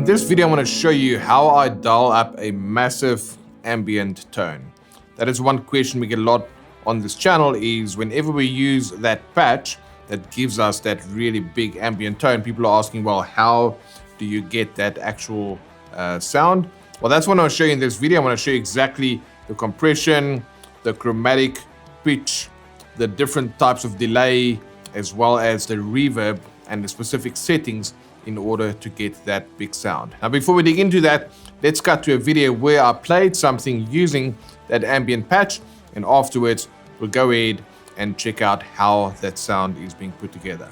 In this video, I'm going to show you how I dial up a massive ambient tone. That is one question we get a lot on this channel, is whenever we use that patch that gives us that really big ambient tone, people are asking, well, how do you get that actual sound? Well, that's what I'm going to show you in this video. I'm going to show you exactly the compression, the chromatic, pitch, the different types of delay, as well as the reverb and the specific settings in order to get that big sound. Now, before we dig into that, let's cut to a video where I played something using that ambient patch, and afterwards we'll go ahead and check out how that sound is being put together.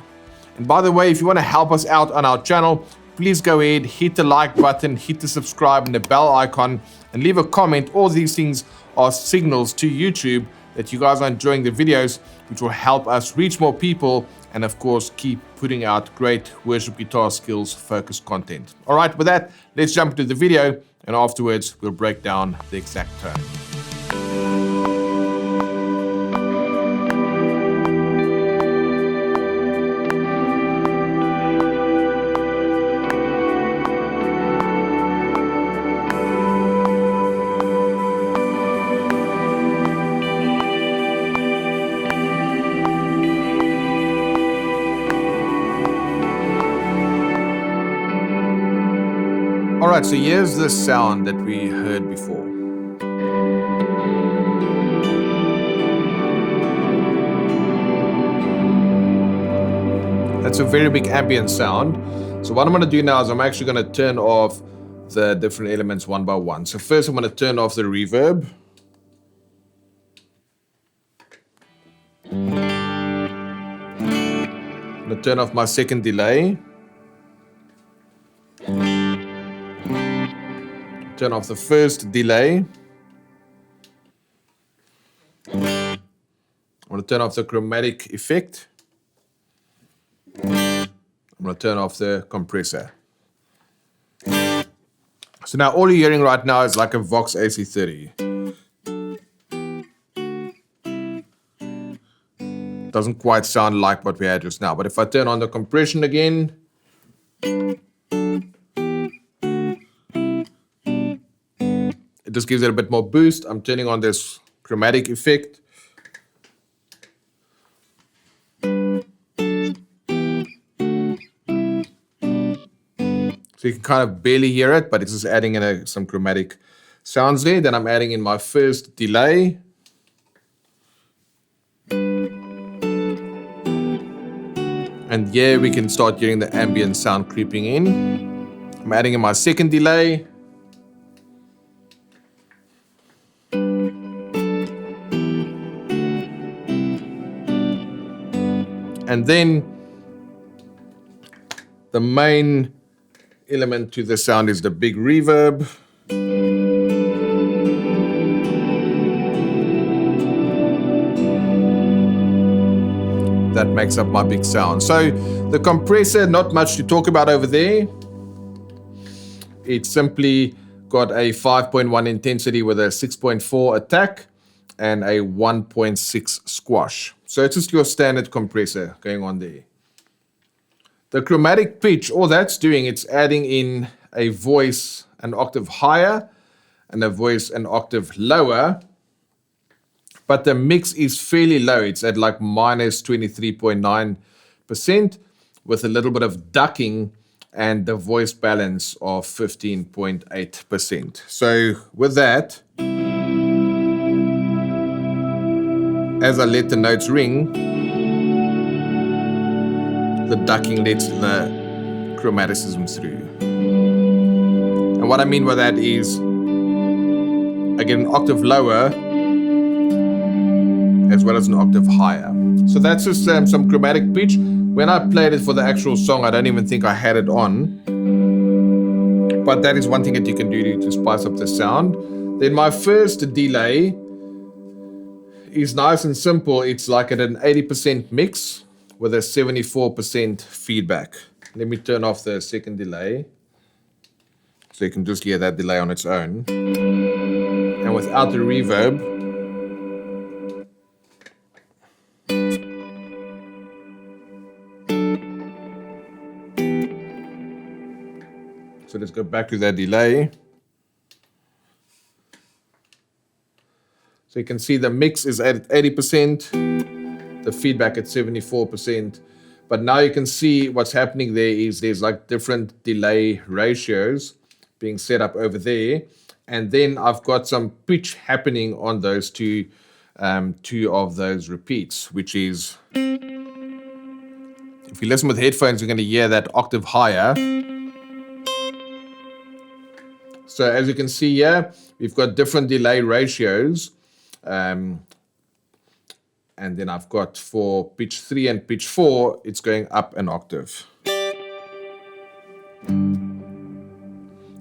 And by the way, if you want to help us out on our channel, please go ahead, hit the like button, hit the subscribe and the bell icon, and leave a comment. All these things are signals to YouTube that you guys are enjoying the videos, which will help us reach more people and of course keep putting out great worship guitar skills focused content. All right, with that, let's jump into the video, and afterwards we'll break down the exact tone. Alright, so here's the sound that we heard before. That's a very big ambient sound. So what I'm going to do now is I'm actually going to turn off the different elements one by one. So first I'm going to turn off the reverb. I'm going to turn off my second delay. Turn off the first delay. I'm going to turn off the chromatic effect. I'm going to turn off the compressor. So now all you're hearing right now is like a Vox AC30. Doesn't quite sound like what we had just now, but if I turn on the compression again, it just gives it a bit more boost. I'm turning on this chromatic effect. So you can kind of barely hear it, but it's just adding in some chromatic sounds there. Then I'm adding in my first delay. And yeah, we can start hearing the ambient sound creeping in. I'm adding in my second delay. And then the main element to the sound is the big reverb. That makes up my big sound. So the compressor, not much to talk about over there. It's simply got a 5.1 intensity with a 6.4 attack and a 1.6 squash. So it's just your standard compressor going on there. The chromatic pitch, all that's doing, it's adding in a voice an octave higher and a voice an octave lower. But the mix is fairly low. It's at like minus 23.9% with a little bit of ducking and the voice balance of 15.8%. So with that, as I let the notes ring, the ducking lets the chromaticism through. And what I mean by that is I get an octave lower as well as an octave higher. So that's just some chromatic pitch. When I played it for the actual song, I don't even think I had it on. But that is one thing that you can do to spice up the sound. Then my first delay is nice and simple. It's like at an 80% mix with a 74% feedback. Let me turn off the second delay so you can just hear that delay on its own. And without the reverb, So let's go back to that delay. So you can see the mix is at 80%, the feedback at 74%. But now you can see what's happening there is there's like different delay ratios being set up over there. And then I've got some pitch happening on those two of those repeats, which is, if you listen with headphones, you're going to hear that octave higher. So as you can see here, we've got different delay ratios. And then I've got for pitch 3 and pitch 4, it's going up an octave.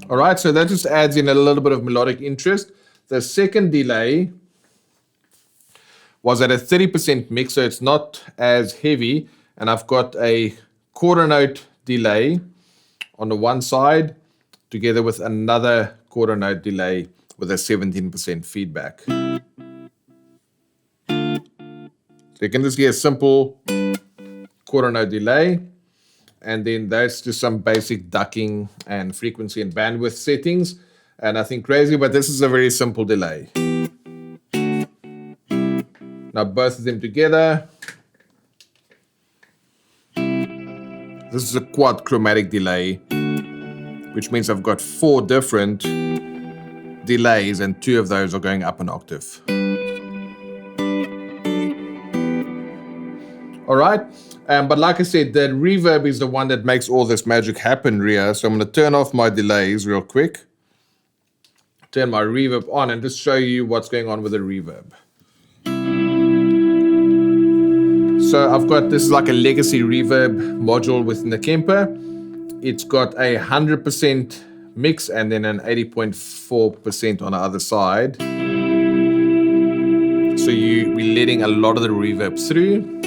All right, so that just adds in a little bit of melodic interest. The second delay was at a 30% mix, so it's not as heavy. And I've got a quarter note delay on the one side, together with another quarter note delay with a 17% feedback. So you can just get a simple quarter note delay. And then that's just some basic ducking and frequency and bandwidth settings. And nothing crazy, but this is a very simple delay. Now both of them together. This is a quad chromatic delay, which means I've got 4 different delays and 2 of those are going up an octave. All right, but like I said, the reverb is the one that makes all this magic happen, Ria. So I'm going to turn off my delays real quick. Turn my reverb on and just show you what's going on with the reverb. So I've got, this is like a legacy reverb module within the Kemper. It's got a 100% mix and then an 80.4% on the other side. So we're letting a lot of the reverb through.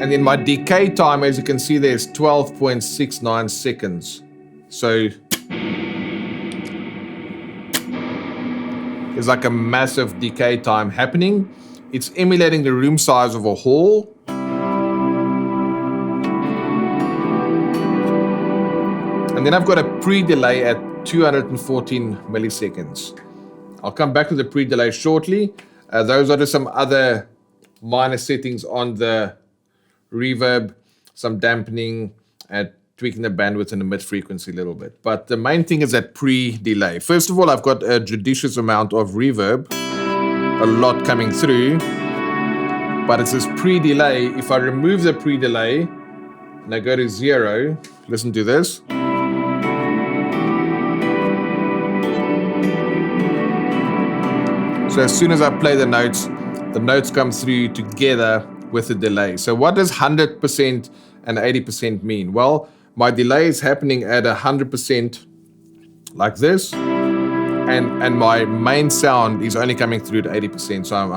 And then my decay time, as you can see, there's 12.69 seconds. So there's like a massive decay time happening. It's emulating the room size of a hall. And then I've got a pre-delay at 214 milliseconds. I'll come back to the pre-delay shortly. Those are just some other minor settings on the reverb, some dampening, and tweaking the bandwidth and the mid-frequency a little bit. But the main thing is that pre-delay. First of all, I've got a judicious amount of reverb, a lot coming through, but it's this pre-delay. If I remove the pre-delay and I go to 0, listen to this. So as soon as I play the notes come through together with the delay. So what does 100% and 80% mean? Well, my delay is happening at 100% like this, and my main sound is only coming through at 80%. So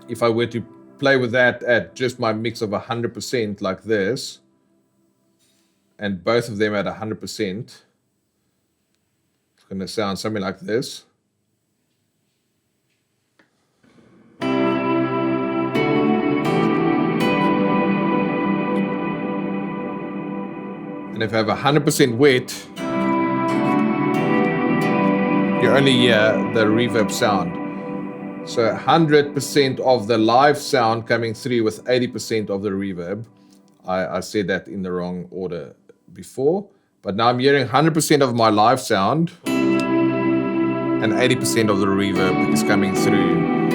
if I were to play with that at just my mix of 100% like this, and both of them at 100%, it's going to sound something like this. And if I have 100% wet, you only hear the reverb sound. So 100% of the live sound coming through with 80% of the reverb. I said that in the wrong order before, but now I'm hearing 100% of my live sound and 80% of the reverb is coming through.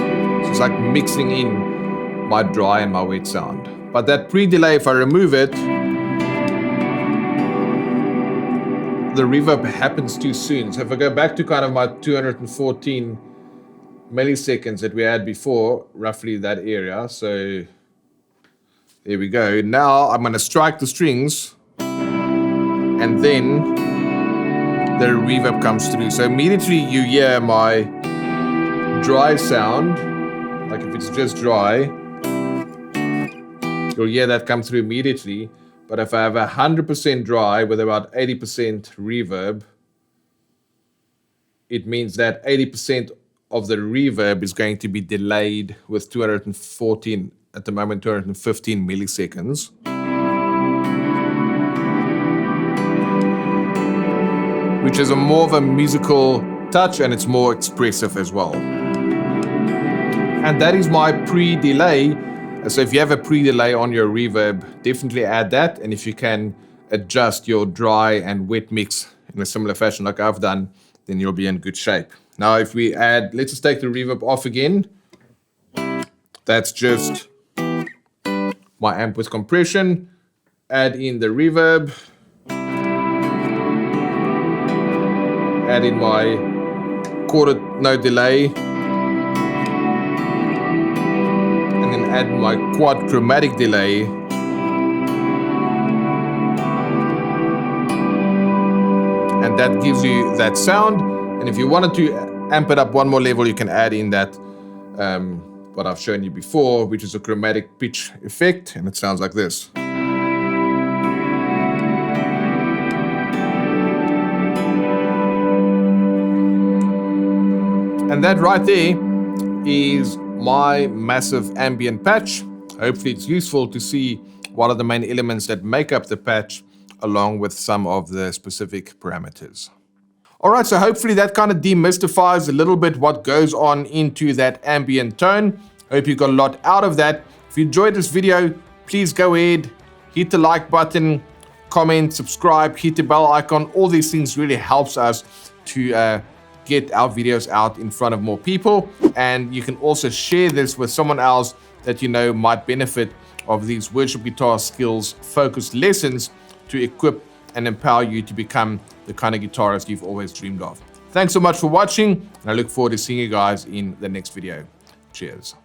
So it's like mixing in my dry and my wet sound. But that pre-delay, if I remove it, the reverb happens too soon. So if I go back to kind of my 214 milliseconds that we had before, roughly that area. So there we go. Now I'm going to strike the strings and then the reverb comes through. So immediately you hear my dry sound, like if it's just dry, you'll hear that come through immediately. But if I have 100% dry with about 80% reverb, it means that 80% of the reverb is going to be delayed with 214, at the moment 215 milliseconds. which is a more of a musical touch and it's more expressive as well. And that is my pre-delay. So if you have a pre-delay on your reverb, definitely add that. And if you can adjust your dry and wet mix in a similar fashion like I've done, then you'll be in good shape. Now if we add, let's just take the reverb off again. That's just my amp with compression. Add in the reverb. Add in my quarter note delay. And then add my quad chromatic delay. And that gives you that sound. And if you wanted to amp it up one more level, you can add in that what I've shown you before, which is a chromatic pitch effect, and it sounds like this. And that right there is my massive ambient patch. Hopefully it's useful to see what are the main elements that make up the patch, along with some of the specific parameters. All right, so hopefully that kind of demystifies a little bit what goes on into that ambient tone. I hope you got a lot out of that. If you enjoyed this video, please go ahead, hit the like button, comment, subscribe, hit the bell icon. All these things really helps us to get our videos out in front of more people. And you can also share this with someone else that you know might benefit of these workshop guitar skills focused lessons to equip and empower you to become the kind of guitarist you've always dreamed of. Thanks so much for watching, and I look forward to seeing you guys in the next video. Cheers.